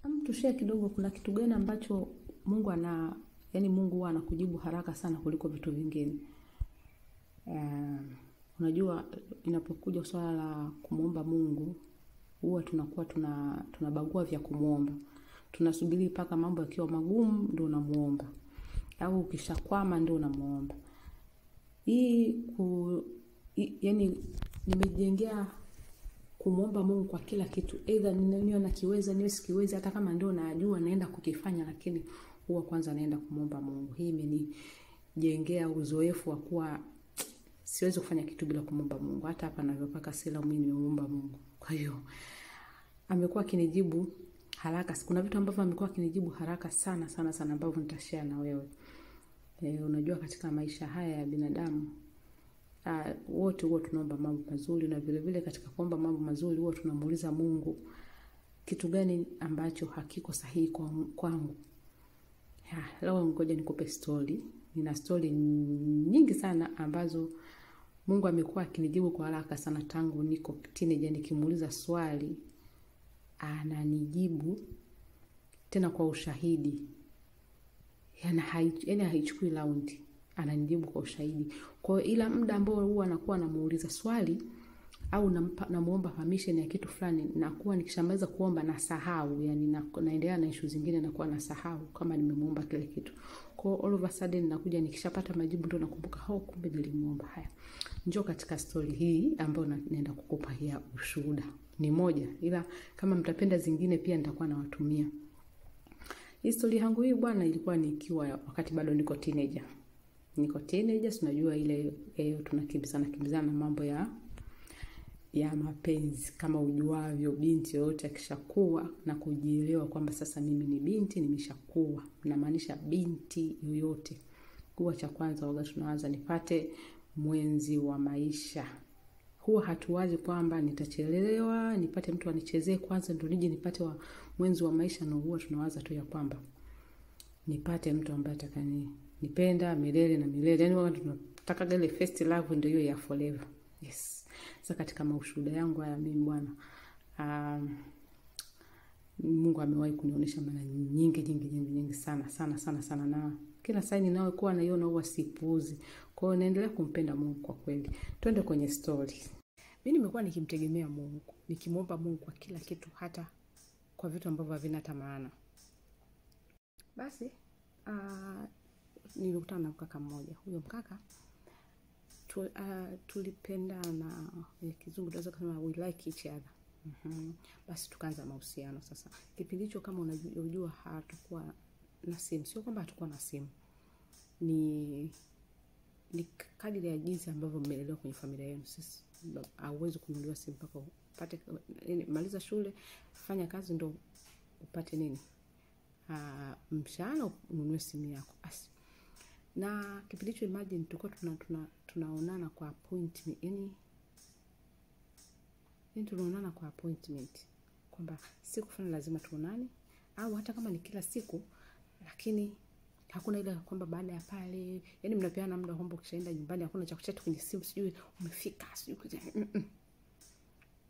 Tushia kidogo, kuna kitu gani ambacho Mungu yani Mungu huwa anakujibu haraka sana kuliko vitu vingine. Unajua inapokuja swala la kumuomba Mungu, huwa tunakuwa tunabagua vya kumuomba. Tunasubiri mpaka mambo yakiwa magumu ndio unamuomba. Au ukishakwama ndio unamuomba. Yani nimejengea kumuomba Mungu kwa kila kitu. Either niwe nakiweza, niwe sikiweza, hata kama ndio najua naenda kukifanya, lakini huwa kwanza naenda kumuomba Mungu. Hii imenijengea uzoefu wa kuwa siwezi kufanya kitu bila kumuomba Mungu. Hata hapa ninavyopaka sela mimi nimemuomba Mungu. Kwa hiyo amekuwa akinijibu haraka. Kuna vitu ambavyo amekuwa akinijibu haraka sana sana sana ambavyo nitashare na wewe. Unajua katika maisha haya ya binadamu wote huwa tunaomba mambo mazuri, na vile vile katika kuomba mambo mazuri huwa tunamuuliza Mungu kitu gani ambacho hakiko sahihi kwangu. Leo ngoja nikupe story. Nina story nyingi sana ambazo Mungu amekuwa akinijibu kwa haraka sana tangu niko teenager. Nikimuuliza swali ananijibu tena kwa ushahidi. Yaani haichukui laundi, ananijibu kwa ushahidi. Kwa ila muda ambao huwa anakuwa anamuuliza swali au namuomba permission ya kitu fulani, nakuwa nikishamaliza kuomba nasahau, yani naendelea na issue zingine, nakuwa nasahau kama nimemuomba kile kitu. Kwa all of a sudden nakuja nikishapata majibu ndio nakumbuka kumbe nilimuomba. Haya, njoo katika story hii ambayo naenda kukupa hii ushuhuda. Ni moja, ila kama mtapenda zingine pia nitakuwa nawatumia. History yangu hii bwana ilikuwa nikiwa wakati bado niko teenager. Tunajua ile tunakimbizana na mambo ya mapenzi. Kama ujuavyo, binti yote akishakuwa na kujielewa kwamba sasa mimi ni binti, nimeshakuwa. Namaanisha binti yoyote. Huwa cha kwanza waga tunaanza nipate mwenzi wa maisha. Huwa hatuwazi kwamba nitachelewa, nipate mtu anichezee kwanza ndio nije nipate mwenzi wa maisha, na huwa tunawaza tu ya kwamba nipate mtu ambaye nipenda milele na milele. Yaani wakati tunataka ile first love ndio hiyo ya forever. Yes. Sasa katika maushuhuda yangu haya mimi bwana, Mungu amewahi kunionyesha mara nyingi sana na kila saa ninayokuwa naiona huwa sipuuzi. Kwa hiyo naendelea kumpenda Mungu kwa kweli. Twende kwenye story. Mimi nimekuwa nikimtegemea Mungu, nikimuomba Mungu kwa kila kitu, hata kwa vitu ambavyo havina maana. Basi nilikutana na mkaka mmoja. Huyo mkaka tulipendana, kizungu tunaweza kusema we like each other. Basi tukaanza mahusiano. Sasa kipindi hicho kama unajua hatakuwa na simu. Sio kwamba hatakuwa na simu. Ni kadiri ya jinsi ambavyo mmelelewa kwenye familia yenu. Sisi hauwezi kununuliwa simu mpaka upate maliza shule, fanya kazi ndio upate mshahara ununue simu yako. Basi na kipindi hicho imagine tulikuwa tunaonana kwa appointment. Yaani tunaonana kwa appointment kwamba siku fulani lazima tuonane, au hata kama ni kila siku, lakini hakuna ile kwamba baada ya pale, yaani mnapeana muda kwamba ukishaenda nyumbani hakuna cha kuchat kwenye simu, sijui umefika, sijui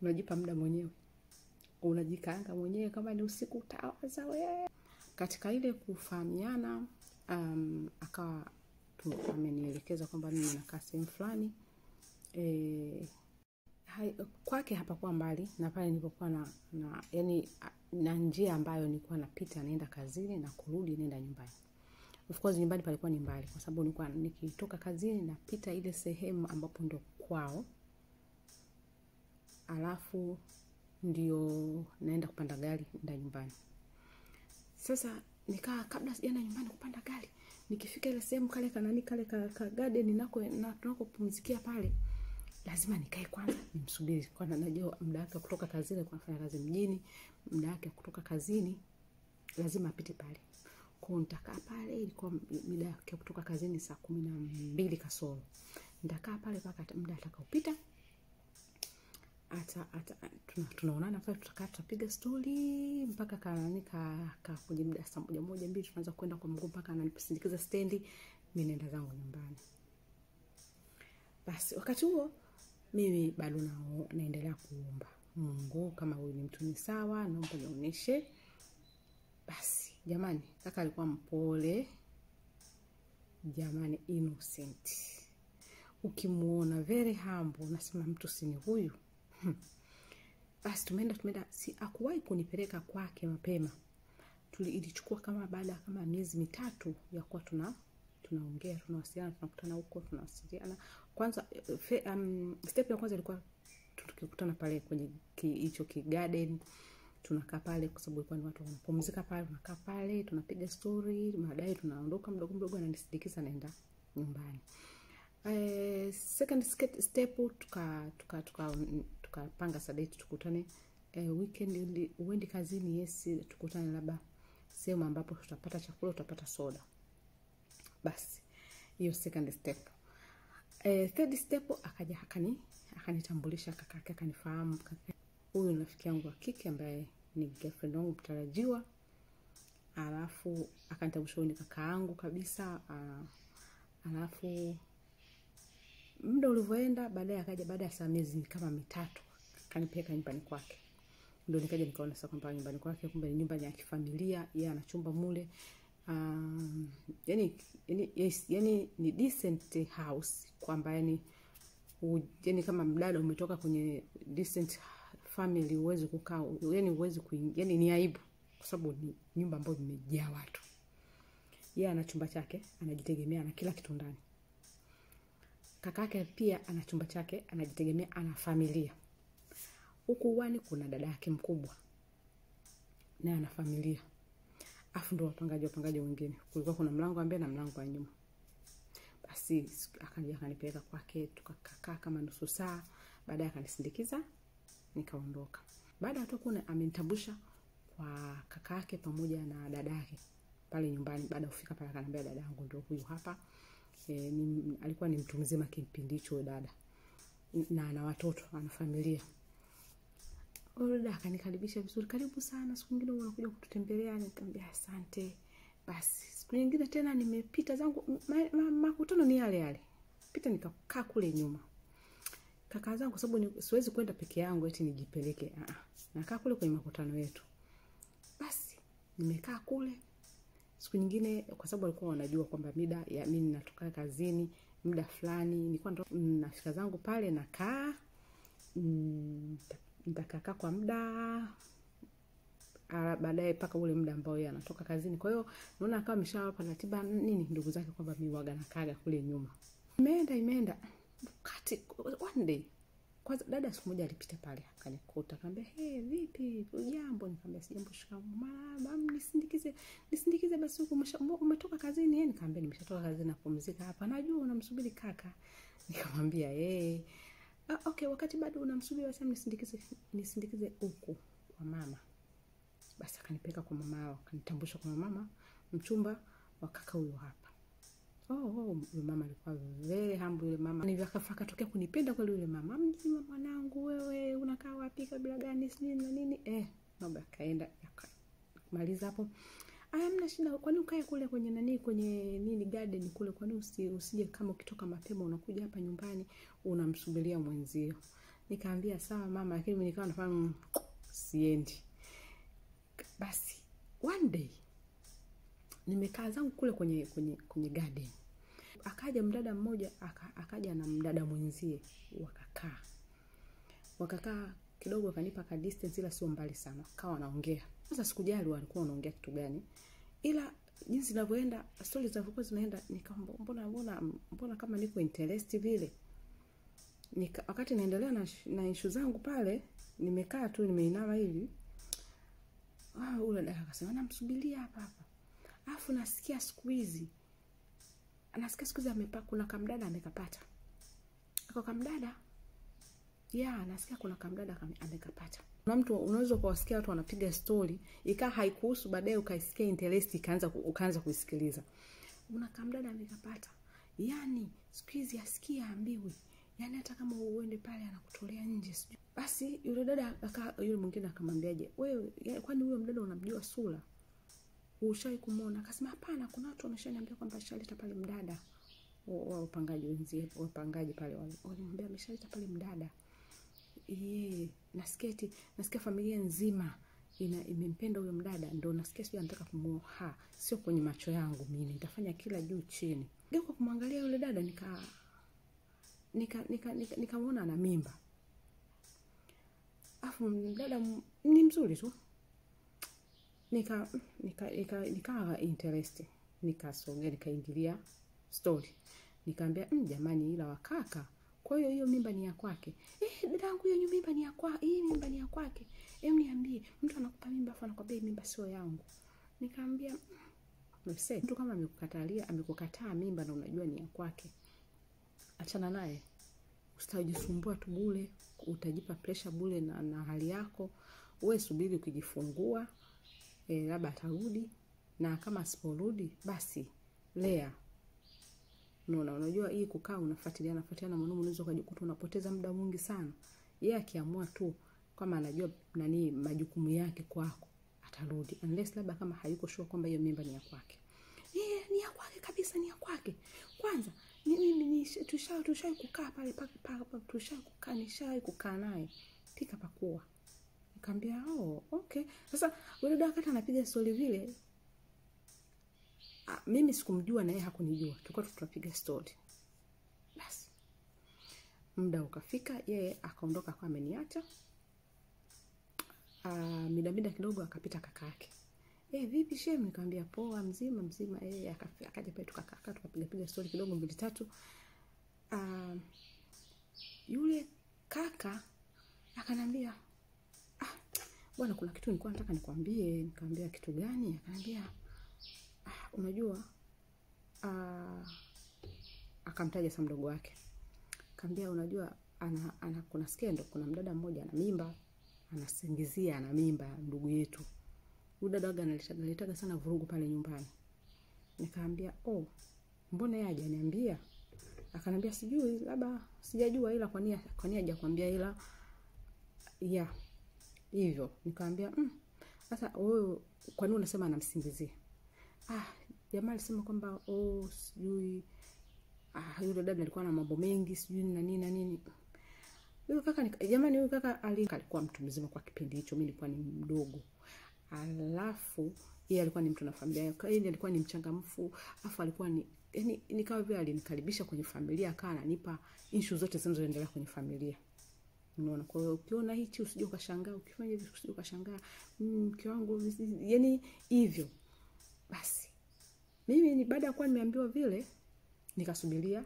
unajipa muda mwenyewe. Unajikaanga mwenyewe kama ni usiku utawaza wewe. Katika ile kufahamiana akawa amenielekeza kwamba mimi nakaa sehemu fulani. Kwake hapakuwa mbali na pale nilipokuwa yani na njia ambayo nilikuwa napita naenda kazini na kurudi naenda nyumbani. Of course nyumbani palikuwa ni mbali kwa sababu nilikuwa nikitoka kazini napita ile sehemu ambapo ndio kwao. Alafu ndio naenda kupanda gari naenda nyumbani. Sasa nikaa kabla sijaenda nyumbani kupanda gari, nikifika ile sehemu kale ka garden tunakopumzikia pale, lazima nikae kwanza nimsubiri, kwa najua muda wake kutoka kazini, kwa kufanya kazi mjini, muda wake kutoka kazini lazima apite pale. Kwa hiyo nitakaa pale, ilikuwa muda wake kutoka kazini saa 12 kasoro. Nitakaa pale mpaka muda atakaopita. Tunaonana pale, tutakaa tupiga story mpaka kwenye muda saa 1:02 tunaanza kwenda kwa mguu mpaka ananisindikiza stendi, mimi naenda zangu nyumbani. Basi wakati huo mimi bado naendelea kuomba Mungu, kama huyu ni mtu ni sawa, naomba nionyeshe Basi jamani, kaka alikuwa mpole, jamani innocent. Ukimuona very humble, unasema mtu sini huyu. Basi tumeenda, si hakuwahi kunipeleka kwake mapema. Ilichukua kama baada kama miezi mitatu ya kuwa tunaongea, tunawasiliana, tunakutana huko, tunawasiliana. Kwanza step ya kwanza ilikuwa tukikutana pale kwenye hicho garden, tunakaa pale kwa sababu ilikuwa ni watu wanapumzika pale, tunakaa pale, tunapiga story, baadaye tunaondoka mdogo mdogo, ananisindikiza naenda nyumbani. Second step tukapanga saa date tukutane weekend, uende kazini, yes, tukutane labda sehemu ambapo tutapata chakula, tutapata soda. Basi hiyo second step. Third step akaja akanitambulisha kakake, akanifahamu kaka. Huyu ni rafiki yangu wa kike ambaye ni girlfriend wangu mtarajiwa. Alafu akanitambulisha ni kaka yangu kabisa. Alafu muda ulivyoenda, baadaye akaja baada ya miezi kama mitatu akanipeleka nyumbani kwake. Ndio nikaja nikaona sasa kwamba nyumbani kwake kumbe ni nyumba ya kifamilia, yeye ana chumba mule. Yani ni decent house, kwamba yani kama mdada umetoka kwenye decent family uweze kukaa, yani uweze kuingia, yani ni aibu kwa sababu ni nyumba ambayo imejaa watu. Yeye ana chumba chake, anajitegemea na kila kitu ndani. Kakake pia ana chumba chake, anajitegemea, ana familia. Huku uani kuna dada yake mkubwa, naye ana familia. Afu ndo wapangaji wengine. Kulikuwa kuna mlango wa mbele na mlango wa nyuma. Basi akanipeleka kwake, tukakaa kama nusu saa, baadaye akanisindikiza nikaondoka. Baada ya kuna amenitambulisha kwa kakake pamoja na dadake pale nyumbani. Baada kufika pale akaniambia dadangu ndio huyu hapa. Alikuwa ni mtu mzima kipindi hicho dada. Na ana watoto, ana familia. Dada akanikaribisha vizuri, karibu sana, siku nyingine unakuja kututembelea. Nikamwambia asante. Basi siku nyingine tena nimepita zangu, makutano ni yale yale. Pita nikakaa kule nyuma. Kaka zangu kwa sababu siwezi kwenda peke yangu eti nijipeleke. Nakaa kule kwenye makutano yetu. Basi nimekaa kule. Siku nyingine kwa sababu walikuwa wanajua kwamba mida ya mimi natoka kazini, muda fulani, nilikuwa nafika zangu pale nakaa. Nitakaa kwa muda, baadaye paka ule muda ambao yeye anatoka kazini. Kwa hiyo naona akawa ameshawapa ratiba nini ndugu zake kwamba mimi waga nakaga kule nyuma. Imeenda wakati one day kwanza dada siku moja alipita pale akanikuta, akamwambia hey vipi ujambo? Nikamwambia sijambo, shikamoo mama, nisindikize basi huko, umetoka kazini? Yeye nikamwambia nimeshatoka kazini napumzika hapa, najua unamsubiri kaka. Nikamwambia okay, wakati bado unamsubiri basi nisindikize huko kwa mama. Basi akanipeleka kwa mama wao, akanitambulisha kwa mama mchumba wa kaka huyo hapa. Yule mama alikuwa very humble. Yule mama ni akafaka tokea kunipenda kwa yule mama. Mzima mwanangu wewe, unakaa wapi kabila gani sini na nini? Baba kaenda akamaliza hapo. Hamna shida, kwani ukae kule kwenye kwenye nini garden kule, kwani usije kama ukitoka mapema unakuja hapa nyumbani unamsubiria mwenzio? Nikaambia sawa mama, lakini mimi nikawa nafahamu siendi. Basi one day nimekaa zangu kule kwenye garden. Akaja mdada mmoja, akaja na mdada mwenzie, wakakaa kidogo, akanipa ka distance ila sio mbali sana. Akawa wanaongea. Sasa sikujali walikuwa wanaongea kitu gani, ila jinsi zinavyoenda stories zinazokuwa zinaenda nikaomba mbona kama niko interest vile. Wakati naendelea na issue zangu pale, nimekaa tu nimeinama hivi. Ule dada akasema namsubiria hapa. Alafu nasikia siku hizi kuna kamdada amekapata. Kwa kamdada nasikia kuna kamdada amekapata. Kuna mtu unaweza kuwasikia watu wanapiga story, ikaa haikuhusu, baadaye ukaisikia interest ukaanza kuisikiliza. Kuna kamdada amekapata. Yani siku hizi asikia ambiwi. Yani hata kama uende pale anakutolea nje. Basi yule dada yule mwingine akamwambiaje, wewe kwani huyo mdada unamjua sura? Ushawahi kumuona? Akasema hapana, kuna watu wameshaniambia kwamba ashaleta pale mdada. Wapangaji wenzie, wapangaji pale walimwambia ameshaleta pale mdada. Nasikia familia nzima imempenda huyo mdada, ndio nasikia sio anataka kumuoa. Sio kwenye macho yangu mimi, nitafanya kila juu chini. Geuka kumwangalia yule dada, nikamuona ana mimba. Afu mdada ni mzuri tu. Nikawa interested. Nikasogea, nikaingilia story. Nikamwambia, jamani, ila wakaka, kwa hiyo mimba ni ya kwake. Dadangu, hiyo mimba ni ya kwake. Hii mimba ni ya kwake. Niambie, mtu anakupa mimba afa anakwambia mimba sio yangu. Nikamwambia, mtu kama amekukataa mimba na unajua ni ya kwake, achana naye. Ustajisumbua tu bure, utajipa pressure bure na hali yako. Wewe subiri ukijifungua, labda atarudi, na kama asiporudi basi lea. Unajua hii kukaa unafuatiliana mwanaume, unaweza kujikuta unapoteza muda mwingi sana. Yeye akiamua tu kama anajua majukumu yake kwako, atarudi, unless labda kama hayuko sure kwamba hiyo mimba ni ya kwake. Ni ya kwake kabisa, ni ya kwake. Kwanza mimi tushai kukaa pale tushai kukaa naye pika pakua. Nikamwambia, okay. Sasa yule dada wakati anapiga story vile, mimi sikumjua na yeye hakunijua. Tulikuwa tunapiga story. Basi muda ukafika, yeye akaondoka kwa ameniacha. Mida kidogo akapita kakake. Vipi shem? Nikamwambia poa, mzima. Akaja pale tukakaa tukapiga story kidogo 2-3. Yule kaka akanambia, bwana, kuna kitu nilikuwa nataka nikwambie. Nikamwambia, kitu gani? Akanambia, unajua, akamtaja sa mdogo wake. Akamwambia, unajua, kuna skendo, kuna mdada mmoja ana mimba, anasingizia ana mimba ndugu yetu. Yule dada analetaga sana vurugu pale nyumbani. Nikamwambia, mbona yeye hajaniambia? Akanambia, sijui, labda sijajua, ila kwa nini hajakwambia, ila hivyo. Nikamwambia, sasa wewe kwa nini unasema anamsingizia? Jamaa alisema kwamba sijui, yule dada alikuwa na mambo mengi, sijui na nini. Yule kaka jamani, yule kaka alikuwa mtu mzima kwa kipindi hicho, mimi nilikuwa ni mdogo. Alafu yeye alikuwa ni mtu na familia yake. Yeye alikuwa ni mchangamfu, afu alikuwa nikawa vile alinikaribisha kwenye familia, akawa ananipa issue zote zinazoendelea kwenye familia. Unaona, kwa hiyo ukiona hichi usije ukashangaa, ukifanya hivi usije ukashangaa, mke wangu yani hivyo. Basi mimi baada ya kuwa nimeambiwa vile, nikasubiria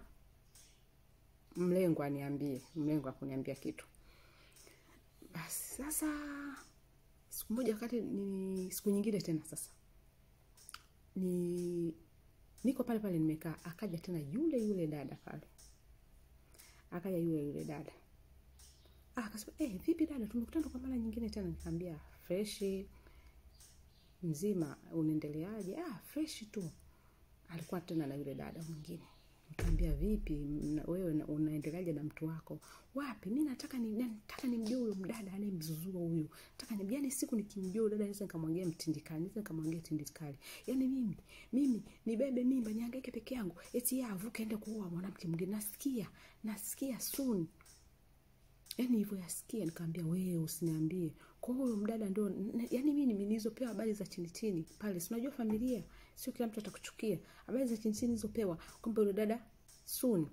mlengo akuniambia kitu. Basi sasa siku moja siku nyingine tena sasa niko pale nimekaa, akaja tena yule dada pale. Akaja yule dada. Akasema, vipi dada, tumekutana kwa mara nyingine tena. Nikamwambia, fresh, mzima, unaendeleaje? Fresh tu. Alikuwa tena na yule dada mwingine. Nikamwambia, vipi wewe unaendeleaje na mtu wako? Wapi? Mimi nataka nimjue huyo mdada anayemzuzua huyo. Nataka yani siku nikimjua dada naweza nikamwangia tindikali. Yani mimi nibebe mimba nihangaike peke yangu. Eti yeye avuke aende kuoa mwanamke mwingine. Nasikia soon. Yani hivyo yasikia. Nikamwambia, wewe usiniambie. Kwa huyo mdada ndio, yani mimi nilizopewa habari za chini pale. Si unajua familia, sio kila mtu atakuchukia. Habari za chini nilizopewa kwamba yule dada soon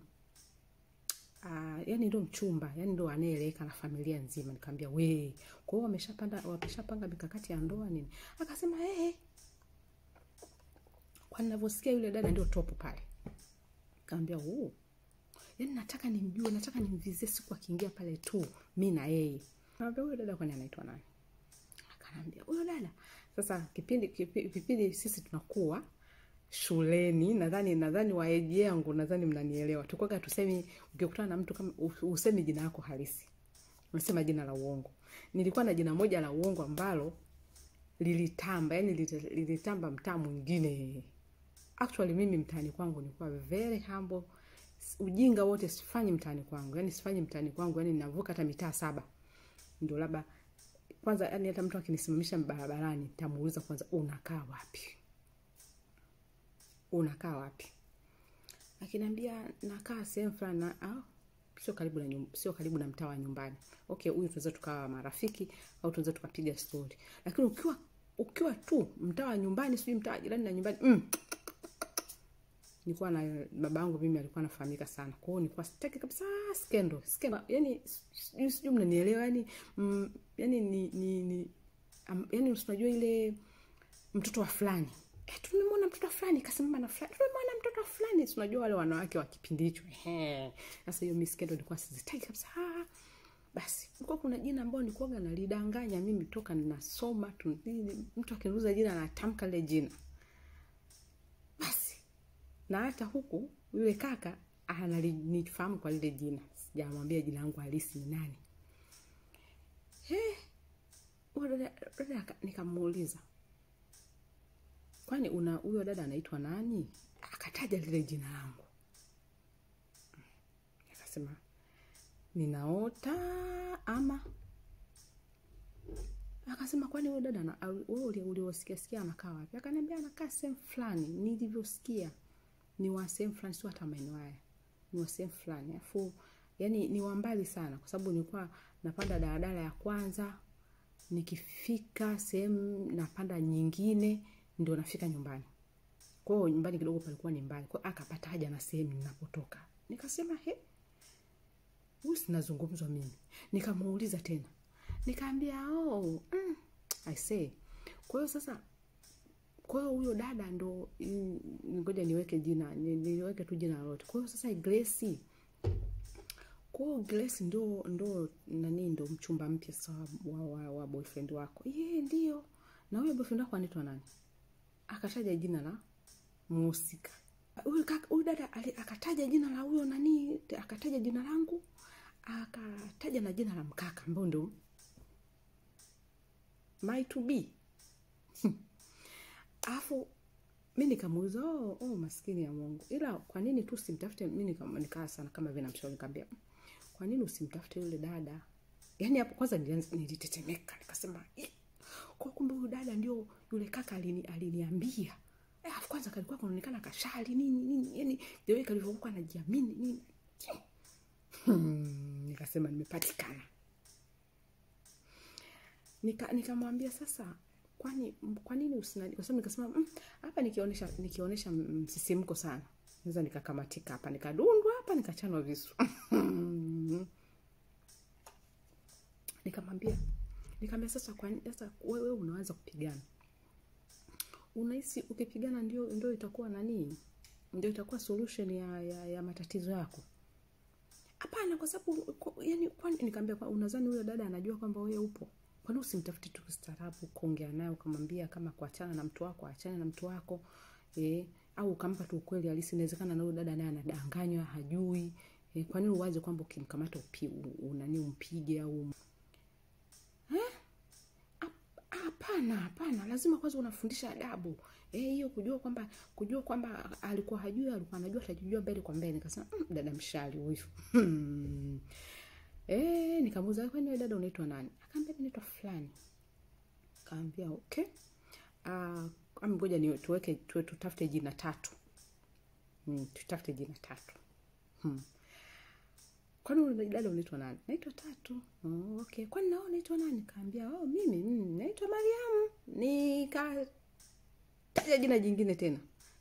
yani ndio mchumba, yani ndio anaeleka na familia nzima. Nikamwambia, wewe, kwa hiyo wameshapanga mikakati ya ndoa nini? Akasema, kwa ninavyosikia yule dada ndio top pale. Nikamwambia, yani nataka nimjue, nataka nimvizie siku akiingia pale tu mimi na yeye. Nikamwambia, huyo dada kwani anaitwa nani? Akanambia, huyo dada. Sasa kipindi sisi tunakuwa shuleni, nadhani wa age yangu, nadhani mnanielewa. Tukwaga tusemi, ukikutana na mtu kama usemi jina lako halisi, unasema jina la uongo. Nilikuwa na jina moja la uongo ambalo lilitamba, yani lilitamba mtaa mwingine. Actually mimi mtaani kwangu nilikuwa very humble. Ujinga wote sifanyi mtaani kwangu, yani ninavuka hata mitaa 7. Ndio labda kwanza, yani hata mtu akinisimamisha barabarani nitamuuliza kwanza, unakaa wapi? Akiniambia nakaa sehemu fulani, sio karibu na mtaa wa nyumbani. Okay, huyu tunaweza tukawa marafiki au tunaweza tukapiga story. Lakini ukiwa tu mtaa wa nyumbani, sio mtaa wa jirani na nyumbani. Nilikuwa na babangu mimi alikuwa anafahamika sana. Kwa hiyo nilikuwa sitaki kabisa scandal. Yaani sijui mnanielewa, yaani yaani unajua ile mtoto wa fulani. Tumemwona mtoto wa fulani kasimama na fulani. Tumemwona mtoto wa fulani. Unajua wale wanawake wa kipindi hicho. Sasa hiyo scandal nilikuwa sizitaki kabisa. Basi, kuna jina ambalo nilikuwa nalidanganya mimi toka ninasoma tu. Mtu akiniuliza jina anatamka ile jina. Basi, na hata huku yule kaka ananifahamu kwa lile jina. Sijamwambia jina langu halisi ni nani. Nikamuuliza, kwani huyo dada anaitwa nani? Akataja lile jina langu. Nikasema, ninaota ama? Akasema, kwani huyo dada wewe uliosikia anakaa wapi? Akaniambia anakaa sehemu fulani. Nilivyosikia ni wa sehemu fulani, sio hata maeneo haya. Ni wa sehemu fulani. Afu yani ni wa mbali sana kwa sababu nilikuwa napanda daladala ya kwanza, nikifika sehemu napanda nyingine ndio nafika nyumbani. Kwa hiyo nyumbani kidogo palikuwa ni mbali. Kwa akapata haja na sehemu ninapotoka. Nikasema huyu sinazungumzwa mimi. Nikamuuliza tena. Nikaambia I say. Kwa hiyo sasa huyo dada ndo ngoja niweke jina, niweke tu jina lolote. Kwa hiyo sasa Grace. Kwa hiyo Grace ndo mchumba mpya sasa wa boyfriend wako. Ndio. Na huyo boyfriend wako anaitwa nani? Akataja jina la mhusika. Huyo dada akataja jina la huyo nani, akataja jina langu, akataja na jina la mkaka ambao ndo my to be. Afu mimi nikamuuliza, maskini ya Mungu. Ila kwa nini tu simtafute? Mimi nikaa sana kama vile namshauri, nikamwambia, kwa nini usimtafute yule dada? Yaani hapo kwanza nilitetemeka, nikasema, kwa kumbe yule dada ndio yule kaka aliniambia. Afu kwanza kalikuwa kunaonekana kashali nini, yaani yeye kalivyokuwa anajiamini nini. Nikasema nimepatikana. Nikamwambia sasa, kwa nini usinani? Kwa sababu nikasema hapa nikionyesha msisimko sana, naweza nikakamatika hapa, nikadundwa hapa, nikachanwa visu. Nikamwambia sasa, sasa wewe unaanza kupigana. Unahisi ukipigana ndio itakuwa nani? Ndio itakuwa solution ya matatizo yako? Hapana, kwa sababu yani nikamwambia, unadhani huyo dada anajua kwamba wewe upo? Kwa nini usimtafute tu kistaarabu, kuongea naye, ukamwambia kama kuachana na mtu wako, achana na mtu wako, au ukampa tu ukweli halisi. Inawezekana na huyo dada naye anadanganywa, hajui. Kwa nini uwaze kwamba ukimkamata umpige au Hapana, lazima kwanza unafundisha adabu. Hiyo kujua kwamba alikuwa hajui, alikuwa anajua, atajijua mbele kwa mbele. Nikasema dada mshali huyu. Nikamuuliza, kwani wewe dada unaitwa nani? Akaambia naitwa fulani. Akaambia okay. Ngoja tutafute jina tatu. Tutafute jina tatu. Kwani wewe dada unaitwa nani? Naitwa Tatu. Okay. Kwani nao unaitwa nani? Kaambia mimi naitwa Mariam. Nikataja jina jingine tena.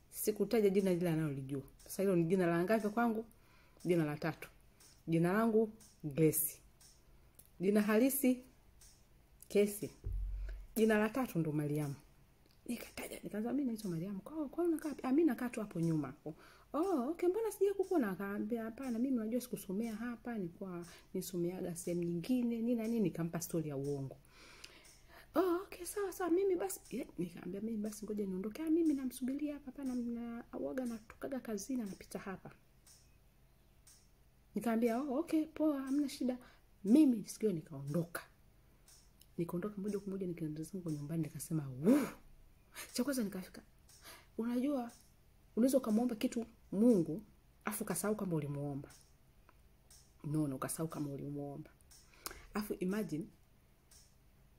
Sikutaja jina lile analolijua. Sasa hilo ni jina la ngapi kwangu? Jina la tatu. Jina langu Grace. Jina halisi Kesi. Jina la tatu ndo Mariam. Nikataja, nikaanza mimi naitwa Mariam. Kwa unakaa mimi nakaa tu hapo nyuma hapo. Okay, mbona sija kukuona? Akaambia hapana, mimi unajua sikusomea hapa, nilikuwa nisomeaga sehemu nyingine, nini nikampa story ya uongo. Okay, sawa, mimi basi nikaambia mimi basi ngoja niondoke. Mimi namsubiria hapa na uaga natokaga kazini napita hapa. Nikaambia okay, poa, hamna shida. Mimi sikio nikaondoka. Nikaondoka moja kwa moja nikaenda zangu nyumbani, nikasema cha kwanza nikafika. Unajua unaweza kumuomba kitu Mungu afu kasahau kama ulimuomba. Ukasahau kama ulimuomba. Afu imagine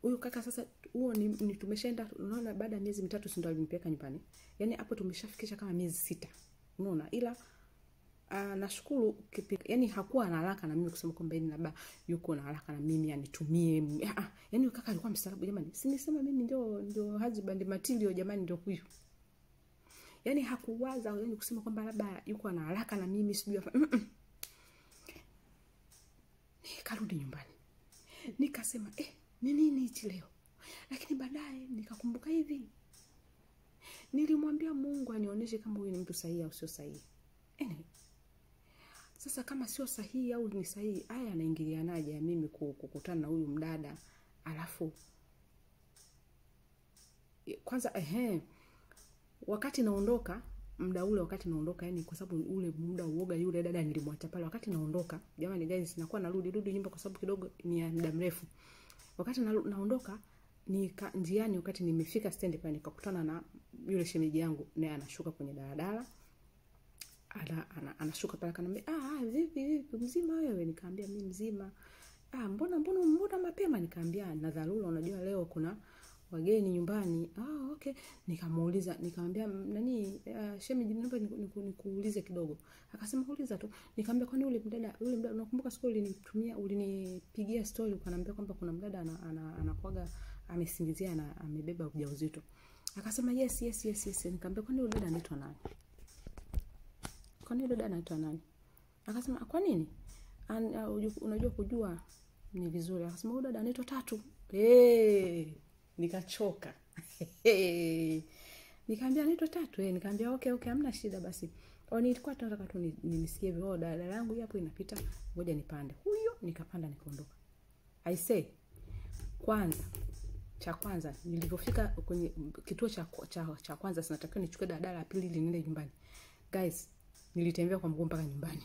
huyu kaka sasa, huo ni tumeshaenda, unaona, baada ya miezi 3 si ndo alinipeleka nyumbani. Yaani hapo tumeshafikisha kama miezi 6. Unaona, ila nashukuru yani hakuwa na haraka na mimi kusema kwamba labda yuko na haraka na mimi anitumie. Yani kaka alikuwa mstaarabu jamani. Si nisema mimi ndio husband material jamani, ndio huyu. Yani hakuwaza yani kusema kwamba labda yuko na haraka na mimi sijui. Nikarudi nyumbani. Nikasema ni nini hichi leo? Lakini baadaye nikakumbuka hivi. Nilimwambia Mungu anionyeshe kama huyu ni mtu sahihi au sio sahihi. Sasa kama sio sahihi au ni sahihi, haya anaingilianaje ya mimi kukutana na huyu mdada? Alafu kwanza wakati naondoka, muda ule wakati naondoka, yani kwa sababu ule muda uoga yule dada nilimwacha pale. Wakati naondoka, jamani guys, nakuwa narudi nyumba kwa sababu kidogo ni muda mrefu. Wakati naondoka njiani, wakati nimefika stand pale nikakutana na yule shemeji yangu, naye anashuka kwenye daladala. Anashuka pale akaniambia, vipi mzima wewe? Nikamwambia mimi mzima. Mbona mapema? Nikamwambia na dharura, unajua leo kuna wageni nyumbani. Okay. Nikamuuliza, nikamwambia nani, shemeji naomba nikuulize kidogo. Akasema uliza tu. Nikamwambia kwani yule mdada unakumbuka siku ulinipigia story ukaniambia kwamba kuna mdada anakuaga amesingizia na amebeba ujauzito. Akasema yes. Nikamwambia kwani yule dada anaitwa nani? Kwani yule dada anaitwa nani? Akasema kwa nini? Unajua kujua ni vizuri. Akasema yule dada anaitwa Tatu. Nikachoka. Nikamwambia anaitwa Tatu. Nikamwambia okay, hamna shida basi. Nilikuwa nataka tu nisikie hivyo, dada yangu hapo inapita, ngoja nipande. Huyo nikapanda nikaondoka. I say cha kwanza nilipofika kwenye kituo cha kwanza sinatakiwa nichukue daladala ya pili ili niende nyumbani. Guys, nilitembea kwa mguu mpaka nyumbani.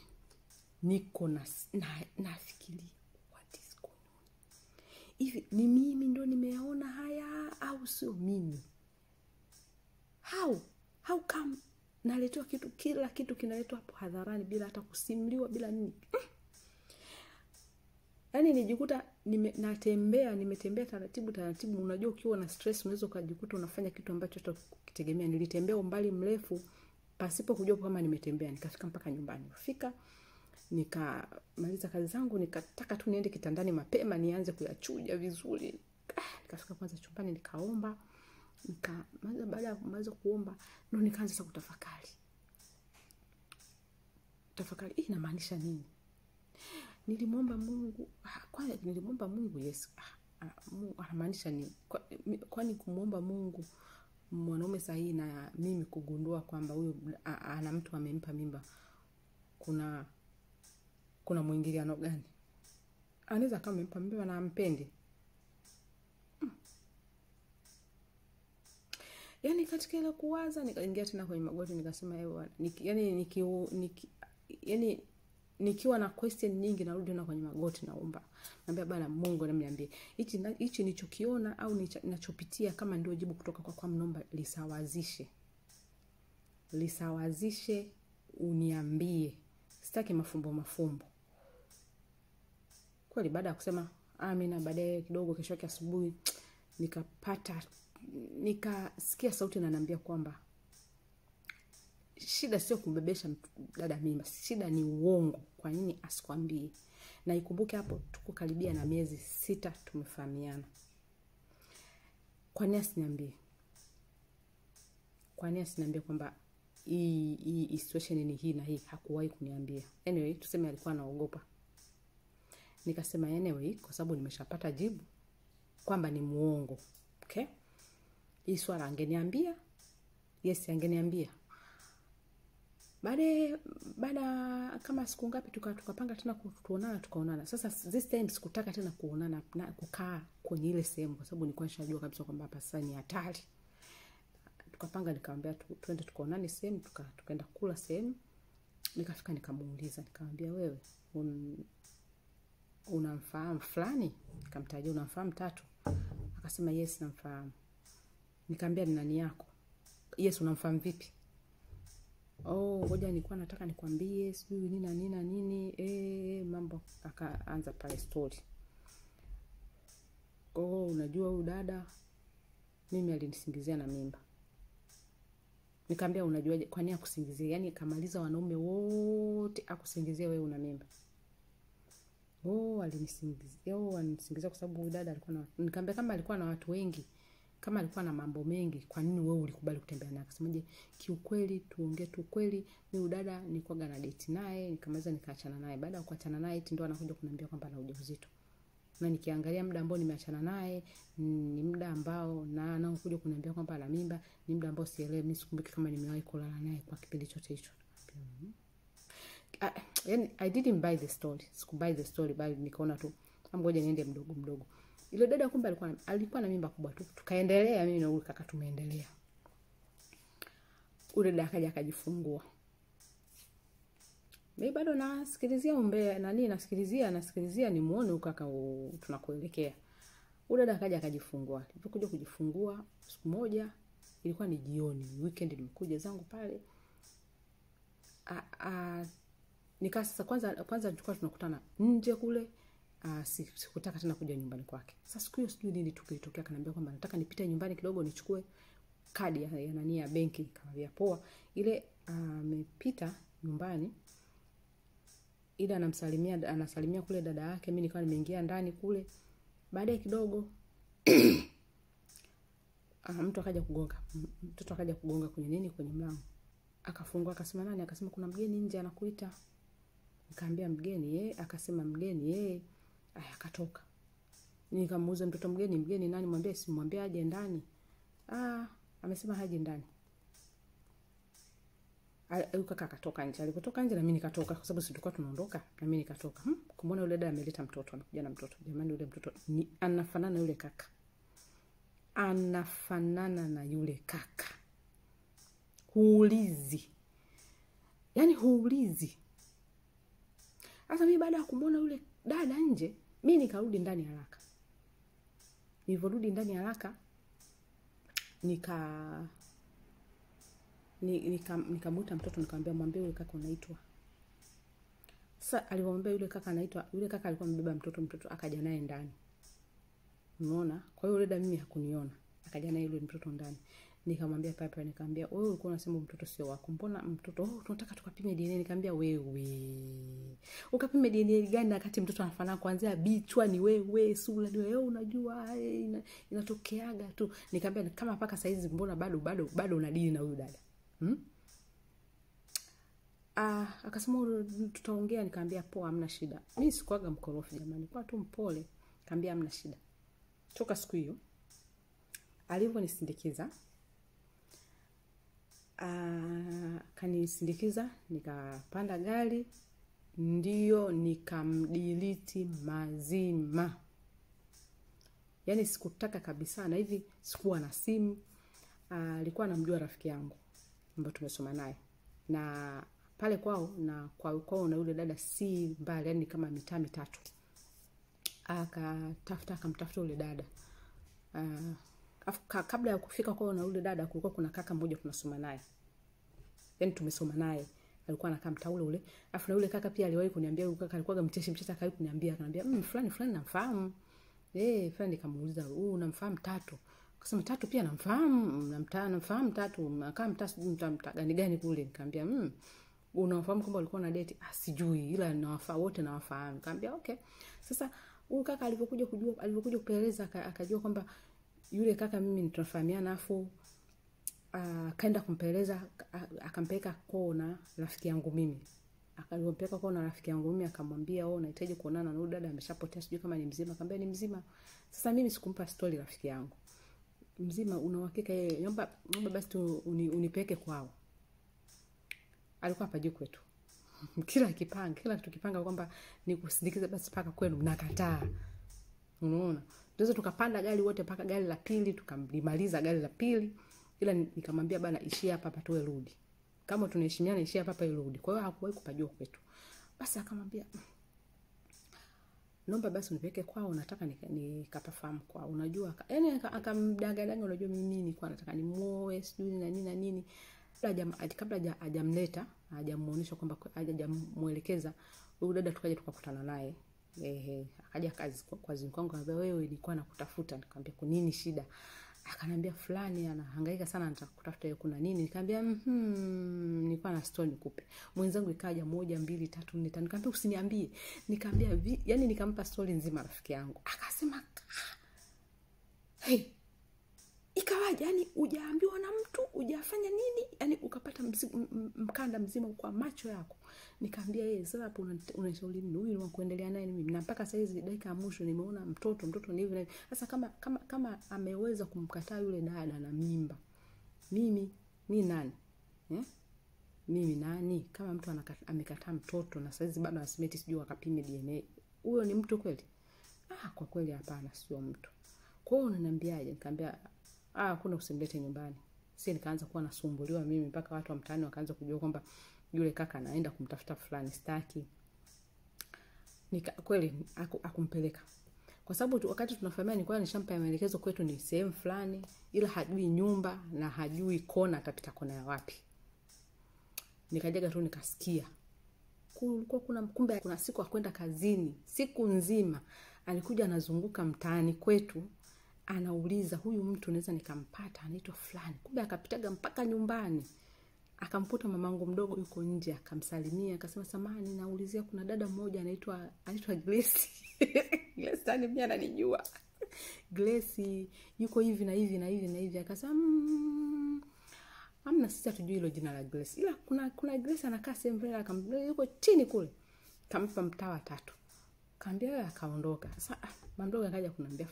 Niko nafikiria what is going on. Hivi ni mimi ndo nimeona haya au sio mimi? How come naletewa kila kitu kinaletwa hapo hadharani bila hata kusimuliwa, bila nini? Yaani nijikuta nimetembea taratibu. Unajua ukiwa na stress unaweza kujikuta unafanya kitu ambacho hata ukitegemea. Nilitembea umbali mrefu pasipo kujua kama nimetembea. Nikafika mpaka nyumbani. Kufika nikamaliza kazi zangu, nikataka tu niende kitandani mapema nianze kuyachuja vizuri. Nikafika kwanza chumbani nikaomba. Baada ya kumaliza kuomba ndo nikaanza sasa kutafakari. Hii inamaanisha nini? Nilimwomba Mungu yes. Mungu anamaanisha nini? Kwani kumwomba Mungu mwanaume sahihi na mimi kugundua kwamba huyu ana mtu amempa mimba, kuna mwingiliano gani? Anaweza kama amempa mimba na ampendi. Yani katika ile kuwaza nikaingia tena kwenye magoti nikasema nikiwa na question nyingi narudi na kwenye magoti naomba. Naambia Bwana Mungu niambie hichi nilichokiona au ninachopitia kama ndio jibu kutoka kwa mnomba lisawazishe uniambie. Sitaki mafumbo. Kweli baada ya kusema amina, baadaye kidogo kesho yake asubuhi nikasikia sauti inaniambia kwamba shida sio kumbebesha dada mimba, shida ni uongo. Kwa nini asikwambie? Na ikumbuke hapo tuko karibia na miezi 6 tumefahamiana. Kwa nini asiniambie? Kwa nini asiniambie kwamba hii situation ni hii na hii? Hakuwahi kuniambia. Anyway, tuseme alikuwa anaogopa. Nikasema anyway, kwa sababu nimeshapata jibu kwamba ni muongo. Okay? Hii swala angeniambia. Yes, angeniambia. Baada kama siku ngapi tukapanga tena tukaonana. Sasa this time sikutaka tena kuonana na kukaa kwenye ile sehemu kwa sababu nilikuwa nishajua kabisa kwamba hapa sasa ni hatari. Tukapanga, nikamwambia twende tukaonane sehemu, tukaenda kula sehemu. Nikafika nikamuuliza, nikamwambia wewe unamfahamu fulani? Nikamtajia unamfahamu Tatu? Akasema yes namfahamu. Nikamwambia ni nani yako? Yes, unamfahamu vipi? Ngoja nilikuwa nataka nikwambie sijui nini mambo. Akaanza pale story. Unajua huyu dada mimi alinisingizia na mimba. Nikamwambia unajuaje, kwa nini akusingizie? Yaani kamaliza wanaume wote akusingizie wewe una mimba. Alinisingizia kwa sababu dada alikuwa na, nikamwambia kama alikuwa na watu wengi, kama alikuwa na mambo mengi, kwa nini wewe ulikubali kutembea naye? Akasemaje, kiukweli tuongee tu kweli, mimi dada nilikuwa na date naye, nikamaliza nikaachana naye. Baada ya kuachana naye ndio anakuja kuniambia kwamba ana ujauzito. Na nikiangalia muda ambao nimeachana naye ni muda ambao na anakuja kuniambia kwamba ana mimba, ni muda ambao sielewi, mimi sikumbuki kama nimewahi kulala naye kwa kipindi chote hicho. I didn't buy the story. Sikubuy the story, bali nikaona tu ngoja niende mdogo mdogo. Ile dada kumbe alikuwa na mimba kubwa tu. Tukaendelea mimi na yule kaka tumeendelea. Ule dada akaja akajifungua. Mimi bado nasikilizia nasikilizia nimuone huko kaka tunakoelekea. Ule dada akaja akajifungua. Alipokuja kujifungua siku moja, ilikuwa ni jioni, weekend nimekuja zangu pale. Nikaa sasa kwanza tulikuwa tunakutana nje kule. Sikutaka tena kuja nyumbani kwake. Sasa siku hiyo sijui nini tukilitokea, akaniambia kwamba nataka nipite nyumbani kidogo nichukue kadi ya benki. Nikamwambia poa. Ile amepita nyumbani, ile anasalimia kule dada yake, mimi nikawa nimeingia ndani kule. Baadaye kidogo mtoto akaja kugonga kwenye mlango. Akafungua, akasema nani? Akasema kuna mgeni nje anakuita. Nikamwambia mgeni akasema mgeni akatoka. Nikamuuliza mtoto mgeni nani? Mwambie aje ndani. Amesema haje ndani. Kaka akatoka nje. Alipotoka nje na mimi nikatoka kwa sababu tulikuwa tunaondoka, na mimi nikatoka. Kumwona yule dada ameleta mtoto, anakuja na mtoto. Jamani, yule mtoto anafanana na yule kaka. Anafanana na yule kaka. Huulizi. Yaani huulizi. Sasa mimi baada ya kumuona yule dada nje, mimi nikarudi ndani haraka. Niliporudi ndani haraka nikamuita mtoto, nikamwambia mwambie yule kaka anaitwa. Sasa alimwambia yule kaka anaitwa, yule kaka alikuwa mbeba mtoto akaja naye ndani. Unaona? Kwa hiyo yule dada mimi hakuniona. Akaja naye yule mtoto ndani. Nikamwambia papa, nikamwambia wewe ulikuwa unasema mtoto sio wako. Mbona mtoto tunataka tukapime DNA? Nikamwambia wewe. Ukapime DNA gani wakati mtoto anafanana kuanzia bichwa ni wewe, sura ni wewe, unajua inatokeaga tu. Nikamwambia kama paka saizi mbona bado unadili na huyu dada? Akasema tutaongea. Nikamwambia poa, hamna shida. Mimi sikuaga mkorofi jamani, kwa tu mpole. Nikamwambia hamna shida. Toka siku hiyo alivyonisindikiza, kanisindikiza, nikapanda gari, ndio nikamdelete mazima. Yaani sikutaka kabisa, na hivi sikuwa na simu. Alikuwa anamjua rafiki yangu ambaye tumesoma naye, na pale kwao na kwao na yule dada si mbali, yani kama mitaa mitatu. Akamtafuta yule dada. Kabla ya kufika kwao na yule dada kulikuwa kuna kaka mmoja tunasoma naye. Yaani tumesoma naye. Alikuwa anakaa mtaa ule. Afu na yule kaka pia aliwahi kuniambia, yule kaka alikuwa mcheshi akawahi kuniambia, akaniambia fulani namfahamu. Fulani. Nikamuuliza, unamfahamu Tatu? Akasema Tatu pia namfahamu. Namfahamu Tatu. Akaa mtaa gani kule. Nikamwambia unawafahamu kwamba walikuwa na date? Sijui, ila nawafahamu wote, nawafahamu. Nikamwambia okay. Sasa huyu kaka alipokuja kupeleleza akajua kwamba yule kaka mimi tunafahamiana, afu kaenda kumpeleza, akampeleka kwao na rafiki yangu mimi. Akampeleka kwao na rafiki yangu mimi, akamwambia nahitaji kuonana na yule dada, ameshapotea, sijui kama ni mzima. Akamwambia ni mzima. Sasa mimi sikumpa story rafiki yangu. Mzima, una uhakika yeye? Naomba basi tu unipeleke kwao. Alikuwa hapa juu kwetu. Kila tukipanga kwamba nikusindikize basi paka kwenu, nakataa. Unaona? Ndio tukapanda gari wote paka gari la pili, tukamaliza gari la pili. Ila nikamwambia bana, ishia hapa tuwe rudi. Kama tunaheshimiana, ishia hapa rudi. Kwa hiyo hakuwahi kupajua kwetu. Basi akamwambia naomba basi unipeleke kwao, nataka nikapafahamu kwao. Unajua, yani akamdanganya, unajua mimi nilikuwa nataka nimuoe, sijui na nini. Kabla hajamleta, hajamuonyesha kwamba hajamuelekeza, huyu dada tukaje tukakutana naye. Akaja kwa kwangu, akaniambia wewe nilikuwa nakutafuta. Nikamwambia kwa nini shida? Akanambia fulani anahangaika sana anataka kutafuta hiyo kuna nini. Nikamwambia nilikuwa na story nikupe. Mwenzangu ikaja 1 2 3 4 5. Nikamwambia usiniambie. Nikamwambia yani nikampa story nzima rafiki yangu. Akasema hey, ikawaje yani hujaambiwa na mtu, hujafanya nini? Yani ukapata mkanda mzima kwa macho yako. Nikamwambia yeye sasa hapo unashauri nini? Huyu ni kuendelea naye mimi. Na mpaka sasa hizi dakika ya mwisho nimeona mtoto ni hivi na hivi. Sasa kama ameweza kumkataa yule dada na mimba. Mimi nani? Mimi nani? Kama mtu amekataa mtoto na sasa hizi bado asimeti sijui akapime DNA. Huyo ni mtu kweli? Kwa kweli hapana, sio mtu. Kwa hiyo unaniambiaje? Nikamwambia kuna usimlete nyumbani. Sisi nikaanza kuwa nasumbuliwa mimi mpaka watu wa mtaani wakaanza kujua kwamba yule kaka anaenda kumtafuta fulani staki. Kweli akumpeleka. Kwa sababu wakati tunafahamia nilikuwa nishampa maelekezo kwetu ni sehemu fulani, ila hajui nyumba na hajui kona atapita kona ya wapi. Nikajaga tu nikasikia. Kulikuwa kumbe kuna siku akwenda kazini, siku nzima alikuja anazunguka mtaani kwetu. Anauliza huyu mtu naweza nikampata anaitwa fulani. Kumbe akapitaga mpaka nyumbani. Akamkuta mamangu mdogo yuko nje, akamsalimia, akasema samahani naulizia kuna dada mmoja anaitwa Grace. Grace tani mimi ananijua. Grace yuko hivi na hivi na hivi na hivi. Akasema amna sisi hatujui hilo jina la Grace. Ila kuna Grace anakaa sehemu fulani akamwambia yuko chini kule. Kampa mtaa wa 3. Kaambia yeye akaondoka. Sasa mdogo akaja kuniambia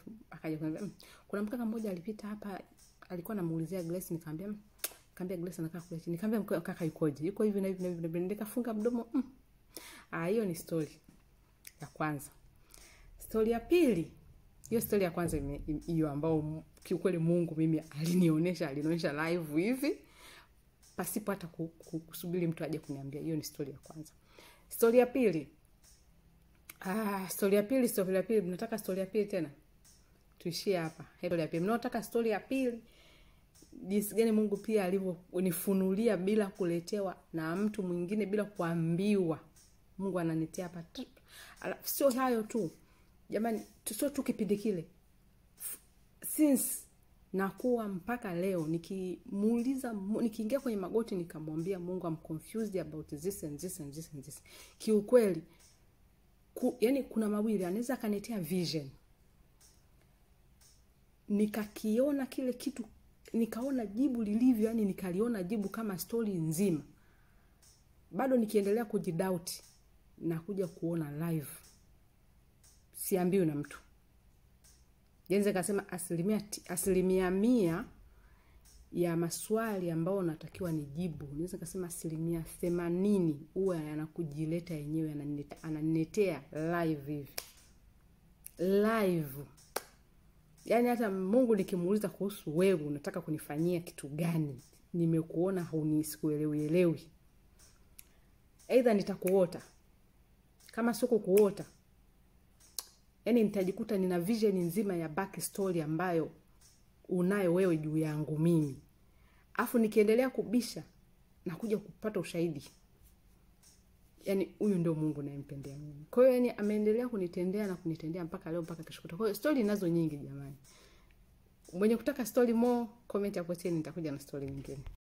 kuna mkaka mmoja alipita hapa alikuwa anamuulizia Grace. Nikamwambia Grace anakaa kule chini. Nikamwambia kaka yukoje? Yuko hivi na hivi na hivi. Nikafunga mdomo. Hiyo ni story ya kwanza. Story ya pili. Hiyo story ya kwanza hiyo ambao kiukweli Mungu mimi alinionyesha live hivi pasipo hata kusubiri mtu aje kuniambia. Hiyo ni story ya kwanza. Story ya pili. Story ya pili. Mnataka story ya pili tena? Tuishie hapa. Story ya pili. Mnataka story ya pili? Jinsi gani Mungu pia alivyonifunulia bila kuletewa na mtu mwingine, bila kuambiwa. Mungu ananitia hapa. Sio hayo tu. Jamani, sio tu kipindi kile. Since nakuwa mpaka leo nikimuuliza, nikiingia kwenye magoti nikamwambia Mungu I'm confused about this and this and this and this. Kiukweli yani kuna mawili, anaweza kaniletea vision. Nikakiona kile kitu, nikaona jibu lilivyo, yani nikaliona jibu kama story nzima. Bado nikiendelea kujidoubt na kuja kuona live. Siambiwi na mtu. Jenze kasema 100% ya maswali ambao natakiwa nijibu. Naweza kusema 80% huwa yanakujileta yenyewe, ananiletea live hivi. Live. Yaani hata Mungu nikimuuliza kuhusu wewe unataka kunifanyia kitu gani? Nimekuona hunisikuelewi. Aidha nitakuota. Kama sio kukuota, yani nitajikuta nina vision nzima ya back story ambayo unayo wewe juu yangu mimi. Afu nikiendelea kubisha na kuja kupata ushahidi. Yani huyu ndio Mungu nayempendea mimi. Kwa hiyo yani ameendelea kunitendea mpaka leo mpaka kesho. Kwa hiyo story nazo nyingi jamani. Mwenye kutaka story more comment hapo chini nitakuja na story nyingine.